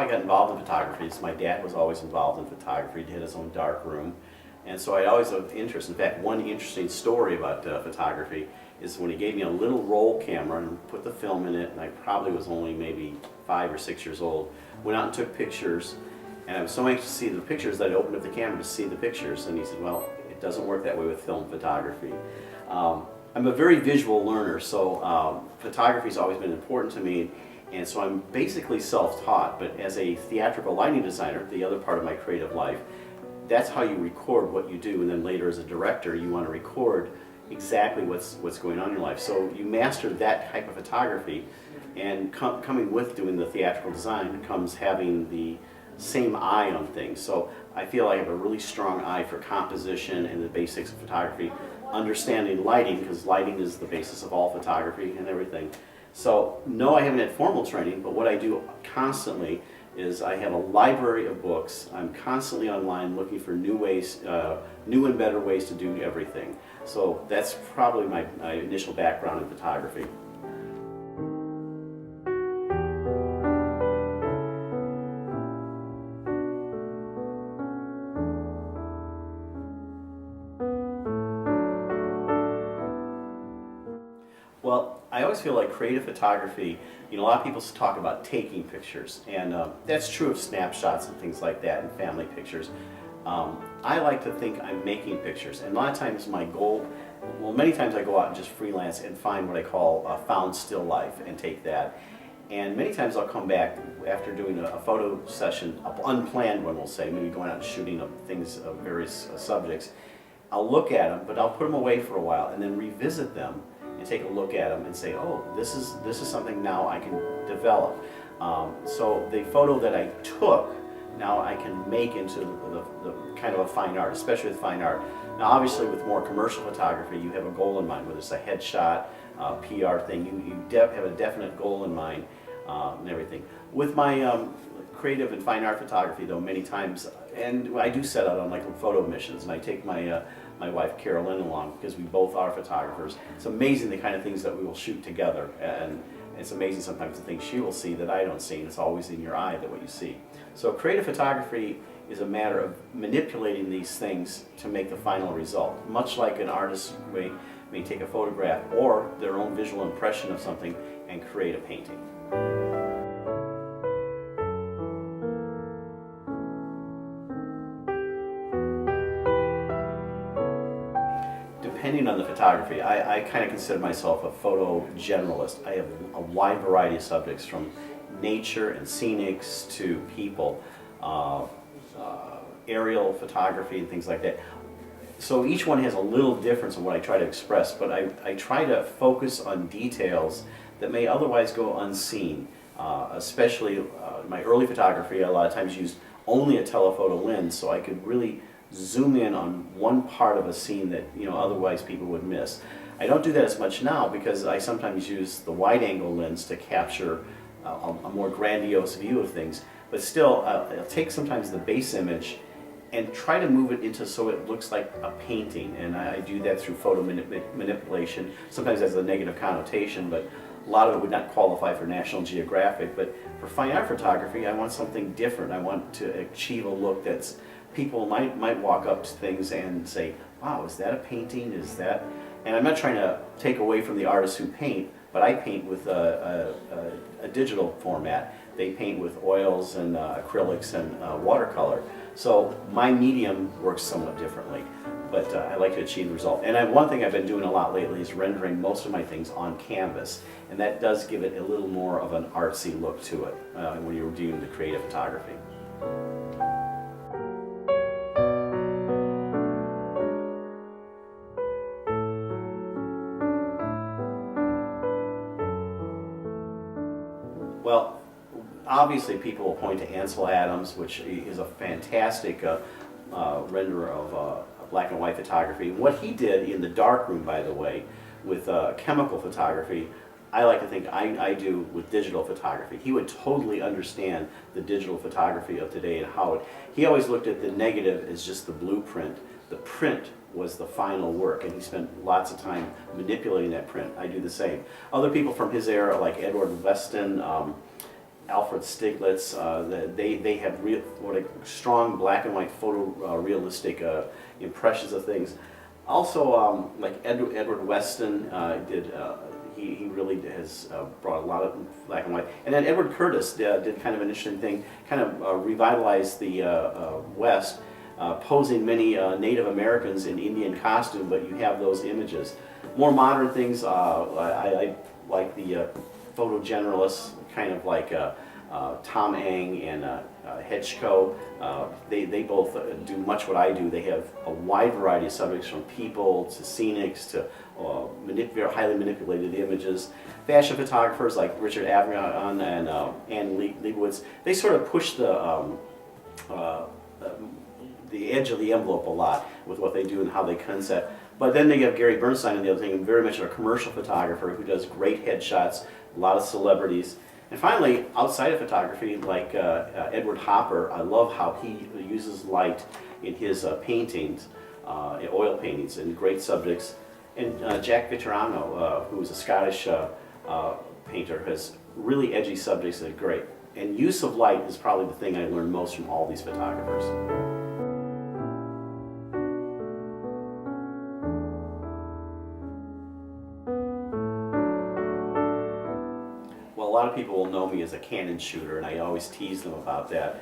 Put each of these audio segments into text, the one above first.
I got involved in photography is my dad was always involved in photography. He had his own dark room. And so I always had interest. In fact, one interesting story about photography is when he gave me a little roll camera and put the film in it, and I probably was only maybe 5 or 6 years old, went out and took pictures, and I was so anxious to see the pictures that I opened up the camera to see the pictures, and he said, well, it doesn't work that way with film photography. I'm a very visual learner, so photography's always been important to me, and so I'm basically self-taught, but as a theatrical lighting designer, the other part of my creative life, that's how you record what you do, and then later as a director you want to record exactly what's going on in your life. So you master that type of photography, and coming with doing the theatrical design comes having the same eye on things. So I feel I have a really strong eye for composition and the basics of photography, understanding lighting, because lighting is the basis of all photography and everything. So no, I haven't had formal training, but what I do constantly is I have a library of books. I'm constantly online looking for new ways, new and better ways to do everything. So that's probably my initial background in photography. Well, I always feel like creative photography, a lot of people talk about taking pictures, and that's true of snapshots and things like that, and family pictures. I like to think I'm making pictures, and a lot of times my goal, well, many times I go out and just freelance and find what I call a found still life and take that. And many times I'll come back after doing a photo session, an unplanned one, we'll say, maybe going out and shooting of things of various subjects. I'll look at them, but I'll put them away for a while and then revisit them and take a look at them and say, oh, this is something now I can develop. So the photo that I took, now I can make into the kind of a fine art, especially with fine art. Now obviously with more commercial photography, you have a goal in mind, whether it's a headshot, PR thing, you have a definite goal in mind and everything. With my creative and fine art photography though, many times, and I do set out on like photo missions, and I take my my wife Carolyn along because we both are photographers. It's amazing the kind of things that we will shoot together, and it's amazing sometimes the things she will see that I don't see, and it's always in your eye that what you see. So creative photography is a matter of manipulating these things to make the final result, much like an artist may take a photograph or their own visual impression of something and create a painting. Depending on the photography, I kind of consider myself a photo generalist. I have a wide variety of subjects, from nature and scenics to people, aerial photography and things like that. So each one has a little difference in what I try to express, but I try to focus on details that may otherwise go unseen. Especially my early photography, I a lot of times used only a telephoto lens, so I could really zoom in on one part of a scene that otherwise people would miss. I don't do that as much now because I sometimes use the wide-angle lens to capture a more grandiose view of things. But still, I'll take sometimes the base image and try to move it into so it looks like a painting, and I do that through photo manipulation. Sometimes that's a negative connotation, but a lot of it would not qualify for National Geographic. But for fine art photography, I want something different. I want to achieve a look that's people might walk up to things and say, wow, is that a painting? Is that? And I'm not trying to take away from the artists who paint, but I paint with a digital format. They paint with oils and acrylics and watercolor. So my medium works somewhat differently, but I like to achieve the result. And one thing I've been doing a lot lately is rendering most of my things on canvas, and that does give it a little more of an artsy look to it when you're doing the creative photography. Well, obviously people will point to Ansel Adams, which is a fantastic renderer of black and white photography. What he did in the darkroom, by the way, with chemical photography, I like to think I do with digital photography. He would totally understand the digital photography of today and how he always looked at the negative as just the blueprint. The print was the final work, and he spent lots of time manipulating that print. I do the same. Other people from his era, like Edward Weston, Alfred Stieglitz. They have strong black and white photo realistic impressions of things. Also, like Edward Weston did. He really has brought a lot of black and white. And then Edward Curtis did kind of an interesting thing, kind of revitalized the West, posing many Native Americans in Indian costume, but you have those images. More modern things, I like the photo generalists, kind of like Tom Ang and Hedgeco. They both do much what I do. They have a wide variety of subjects, from people to scenics to highly manipulated images. Fashion photographers like Richard Avedon and Ann Leibowitz, they sort of push the edge of the envelope a lot with what they do and how they concept. But then they have Gary Bernstein on the other thing, very much a commercial photographer who does great headshots, a lot of celebrities. And finally, outside of photography, like Edward Hopper, I love how he uses light in his paintings, oil paintings, and great subjects. And Jack Vittorano, who is a Scottish painter, has really edgy subjects that are great. And use of light is probably the thing I learned most from all these photographers. Well, a lot of people will know me as a Canon shooter, and I always tease them about that.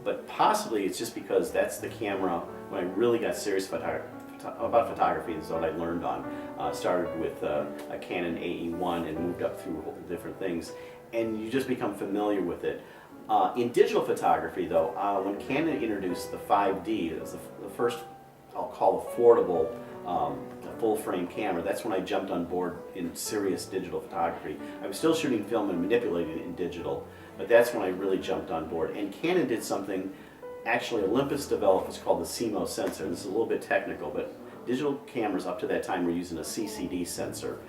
But possibly it's just because that's the camera, when I really got serious about photography, is what I learned on. Started with a Canon AE1 and moved up through different things, and you just become familiar with it. In digital photography, though, when Canon introduced the 5D, it was the first, I'll call, affordable full-frame camera. That's when I jumped on board in serious digital photography. I was still shooting film and manipulating it in digital, but that's when I really jumped on board. And Canon did something actually Olympus developed. It's called the CMOS sensor. This is a little bit technical, but digital cameras up to that time were using a CCD sensor,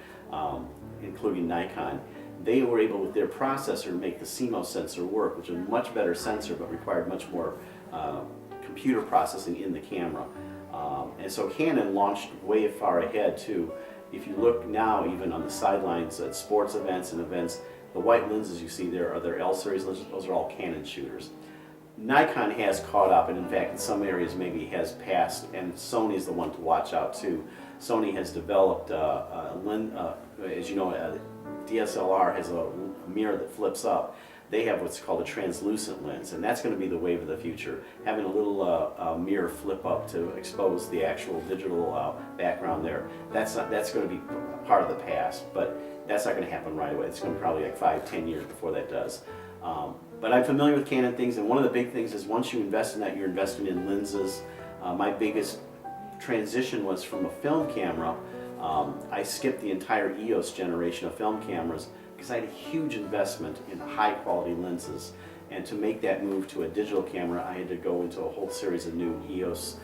including Nikon. They were able, with their processor, to make the CMOS sensor work, which is a much better sensor but required much more computer processing in the camera. And so Canon launched way far ahead too. If you look now, even on the sidelines at sports events and events, the white lenses you see there are their L-series lenses. Those are all Canon shooters. Nikon has caught up, and in fact in some areas maybe has passed, and Sony is the one to watch out too. Sony has developed as you know, DSLR has a mirror that flips up. They have what's called a translucent lens, and that's going to be the wave of the future. Having a little mirror flip up to expose the actual digital background there, that's going to be part of the past, but that's not going to happen right away. It's going to be probably like 5-10 years before that does. But I'm familiar with Canon things, and one of the big things is once you invest in that, you're investing in lenses. My biggest transition was from a film camera. I skipped the entire EOS generation of film cameras because I had a huge investment in high quality lenses. And to make that move to a digital camera, I had to go into a whole series of new EOS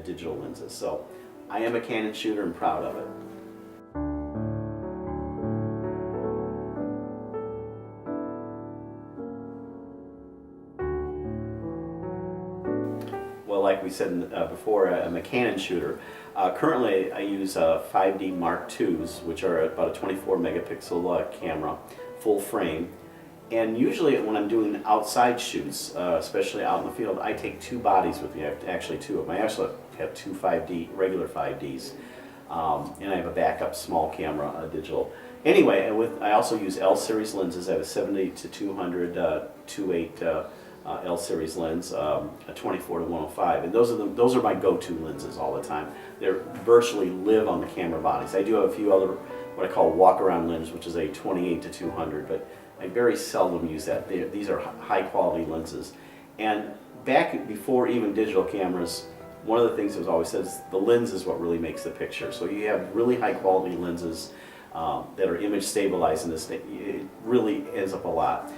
digital lenses. So I am a Canon shooter and proud of it. Well, like we said before, I'm a Canon shooter. Currently, I use 5D Mark IIs, which are about a 24 megapixel camera, full frame. And usually when I'm doing outside shoots, especially out in the field, I take two bodies with me. I have actually two of them. I actually have two 5D, regular 5Ds. And I have a backup small camera, digital. Anyway, I also use L-series lenses. I have a 70 to 200 2.8 L-series lens, a 24 to 105, and those are my go-to lenses all the time. They virtually live on the camera bodies. I do have a few other what I call walk-around lenses, which is a 28 to 200, but I very seldom use that. These are high-quality lenses. And back before even digital cameras, one of the things that was always said is the lens is what really makes the picture. So you have really high-quality lenses that are image stabilized, and it really ends up a lot.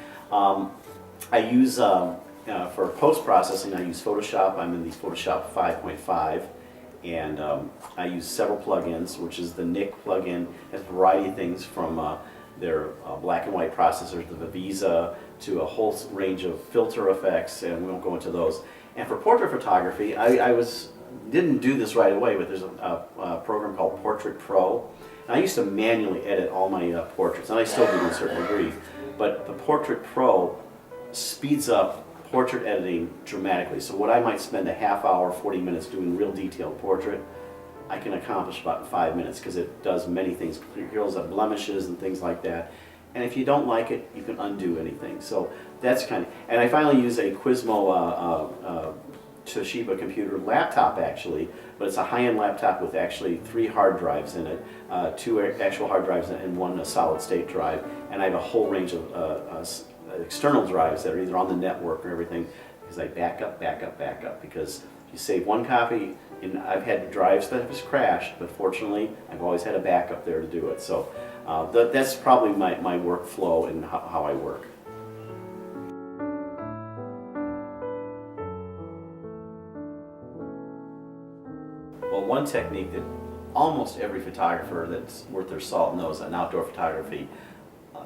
I use, for post-processing, I use Photoshop. I'm in the Photoshop 5.5, and I use several plugins, which is the Nick plugin. It has a variety of things from their black and white processors, the Vivisa, to a whole range of filter effects, and we won't go into those. And for portrait photography, I didn't do this right away, but there's a program called Portrait Pro. And I used to manually edit all my portraits, and I still do to a certain degree. but the Portrait Pro speeds up portrait editing dramatically. So what I might spend a half hour, 40 minutes doing real detailed portrait, I can accomplish about in 5 minutes because it does many things. It heals up blemishes and things like that. And if you don't like it, you can undo anything. So that's kind of, and I finally use a Quizmo Toshiba computer laptop actually, but it's a high-end laptop with actually 3 hard drives in it, 2 actual hard drives and 1 solid state drive, and I have a whole range of external drives that are either on the network or everything, because I back up, because if you save 1 copy, and I've had drives that have just crashed, but fortunately I've always had a backup there to do it. So that's probably my workflow and how I work. Well, one technique that almost every photographer that's worth their salt knows in outdoor photography,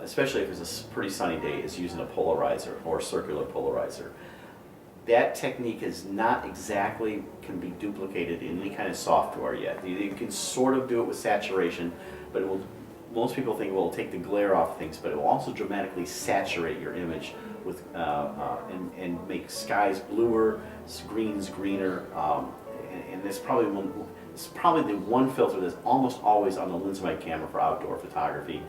especially if it's a pretty sunny day, is using a polarizer or circular polarizer. That technique is not exactly can be duplicated in any kind of software yet. You can sort of do it with saturation, but it will, most people think, well, it'll take the glare off things, but it will also dramatically saturate your image with and make skies bluer, greens greener, and it's probably the one filter that's almost always on the lens of my camera for outdoor photography,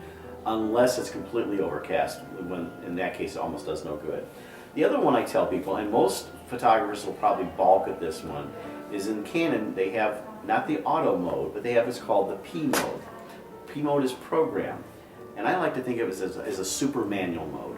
unless it's completely overcast, when in that case it almost does no good. The other one I tell people, and most photographers will probably balk at this one, is in Canon they have not the auto mode, but they have what's called the P mode. P mode is program, and I like to think of it as a super manual mode.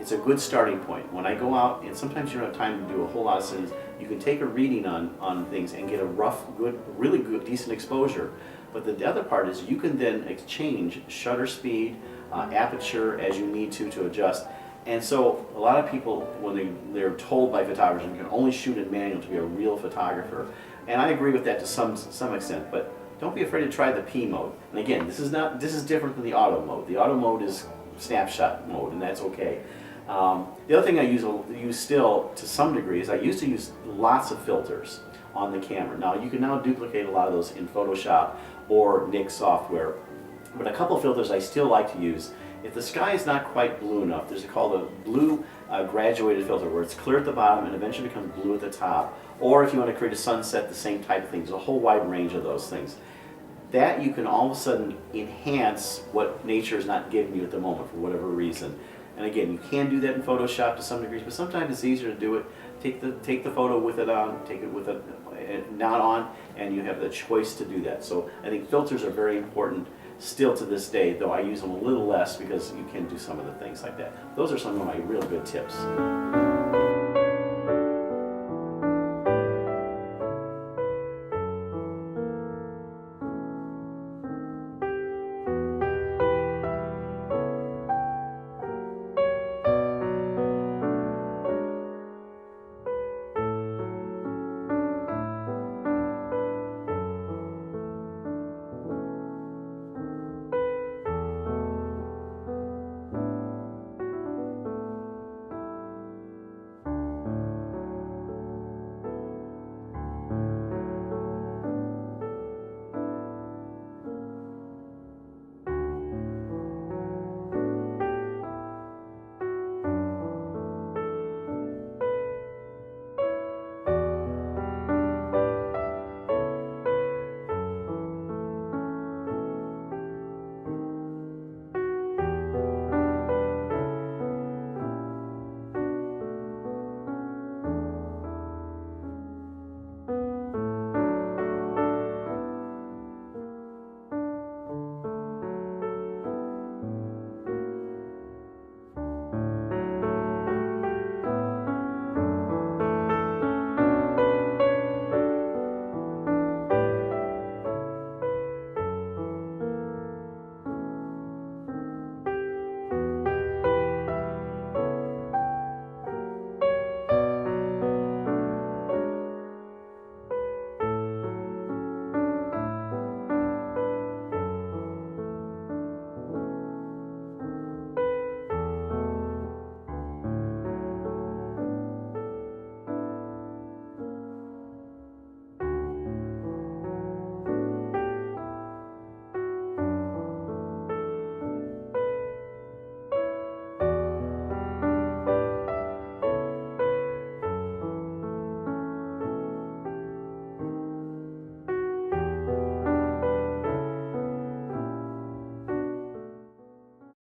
It's a good starting point. When I go out, and sometimes you don't have time to do a whole lot of scenes, you can take a reading on things and get a rough, good, really good, decent exposure. But the other part is you can then exchange shutter speed, aperture as you need to adjust. And so a lot of people, when they're told by photographers you can only shoot in manual to be a real photographer, and I agree with that to some extent, but don't be afraid to try the P mode. And again, this is different than the auto mode. The auto mode is snapshot mode, and that's okay. The other thing I use still to some degree is I used to use lots of filters on the camera. Now you can now duplicate a lot of those in Photoshop or Nik software, but a couple of filters I still like to use. If the sky is not quite blue enough, there's called a blue graduated filter, where it's clear at the bottom and eventually becomes blue at the top. Or if you want to create a sunset, the same type of thing. There's a whole wide range of those things. That you can all of a sudden enhance what nature is not giving you at the moment for whatever reason. And again, you can do that in Photoshop to some degrees, but sometimes it's easier to do it. Take the photo with it on, take it with it not on, and you have the choice to do that. So I think filters are very important still to this day, though I use them a little less because you can do some of the things like that. Those are some of my real good tips.